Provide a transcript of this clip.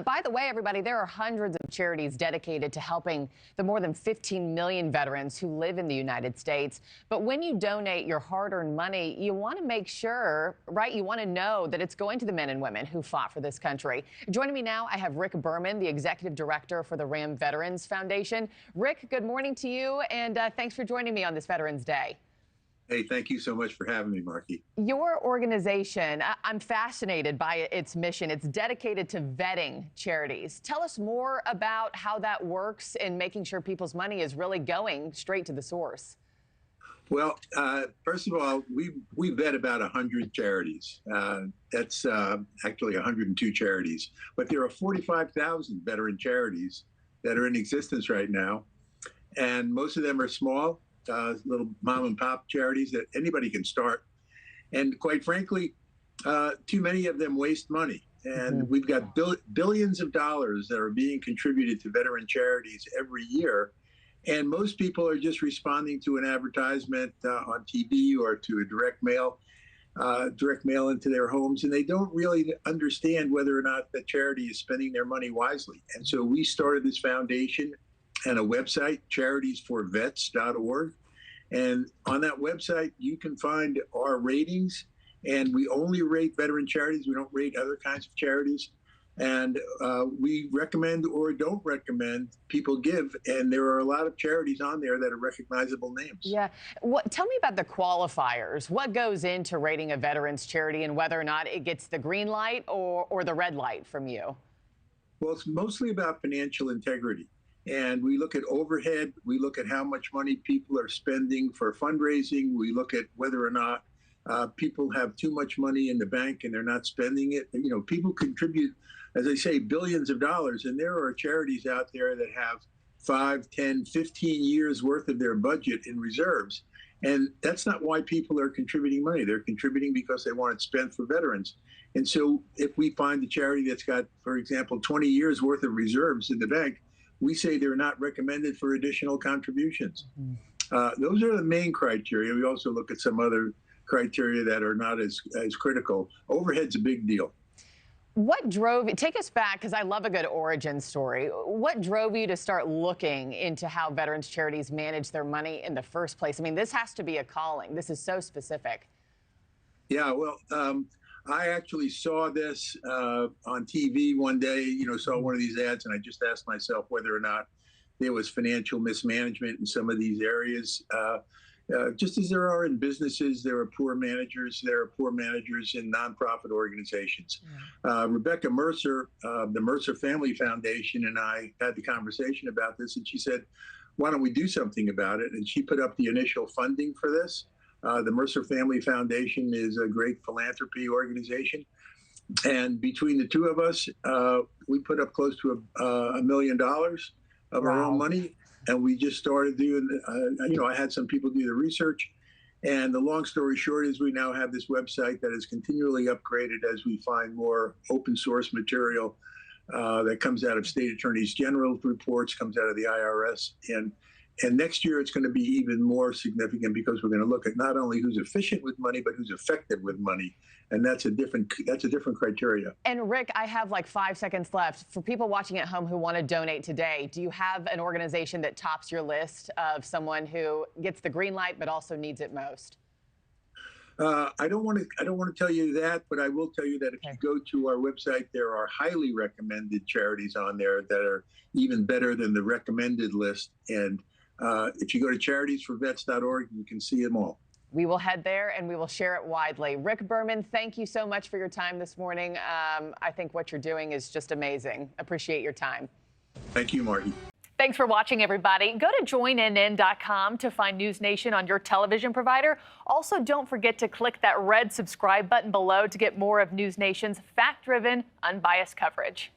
By the way, everybody, there are hundreds of charities dedicated to helping the more than 15 million veterans who live in the United States. But when you donate your hard-earned money, you want to make sure, right, you want to know that it's going to the men and women who fought for this country. Joining me now, I have Rick Berman, the Executive Director for the Ram Veterans Foundation. Rick, good morning to you, and thanks for joining me on this Veterans Day. Hey, thank you so much for having me, Markie. Your organization, I'm fascinated by its mission. It's dedicated to vetting charities. Tell us more about how that works in making sure people's money is really going straight to the source. Well, first of all, we vet about 100 charities. That's actually 102 charities. But there are 45,000 veteran charities that are in existence right now. And most of them are small. Little mom and pop charities that anybody can start. And quite frankly, too many of them waste money. And we've got billions of dollars that are being contributed to veteran charities every year. And most people are just responding to an advertisement on TV or to a direct mail into their homes. And they don't really understand whether or not the charity is spending their money wisely. And so we started this foundation and a website, charitiesforvets.org. And on that website, you can find our ratings. And we only rate veteran charities. We don't rate other kinds of charities. And we recommend or don't recommend people give. And there are a lot of charities on there that are recognizable names. Yeah. Tell me about the qualifiers. What goes into rating a veterans charity and whether or not it gets the green light or the red light from you? Well, it's mostly about financial integrity. And we look at overhead. We look at how much money people are spending for fundraising. We look at whether or not people have too much money in the bank and they're not spending it. And, you know, people contribute, as I say, billions of dollars. And there are charities out there that have 5, 10, 15 years worth of their budget in reserves. And that's not why people are contributing money. They're contributing because they want it spent for veterans. And so if we find a charity that's got, for example, 20 years worth of reserves in the bank, we say they're not recommended for additional contributions. Those are the main criteria. We also look at some other criteria that are not as critical. Overhead's a big deal. What drove, take us back, because I love a good origin story. What drove you to start looking into how veterans charities manage their money in the first place? I mean, this has to be a calling. This is so specific. Yeah, well, I actually saw this on TV one day, saw one of these ads, and I just asked myself whether or not there was financial mismanagement in some of these areas. Just as there are in businesses, there are poor managers. There are poor managers in nonprofit organizations. Rebecca Mercer, the Mercer Family Foundation, and I had the conversation about this, and she said, why don't we do something about it? And she put up the initial funding for this. The Mercer Family Foundation is a great philanthropy organization. And between the two of us, we put up close to $1 million of our own money. And we just started doing, I had some people do the research. And the long story short is we now have this website that is continually upgraded as we find more open source material that comes out of state attorneys general reports, comes out of the IRS. And next year, it's going to be even more significant because we're going to look at not only who's efficient with money, but who's effective with money. And that's a different criteria. And Rick, I have like 5 seconds left. For people watching at home who want to donate today, do you have an organization that tops your list of someone who gets the green light but also needs it most? I don't want to tell you that, but I will tell you that if you go to our website, there are highly recommended charities on there that are even better than the recommended list. And if you go to charitiesforvets.org, you can see them all. We will head there and we will share it widely. Rick Berman, thank you so much for your time this morning. I think what you're doing is just amazing. Appreciate your time. Thank you, Martin. Thanks for watching, everybody. Go to joinnn.com to find NewsNation on your television provider. Also, don't forget to click that red subscribe button below to get more of NewsNation's fact-driven, unbiased coverage.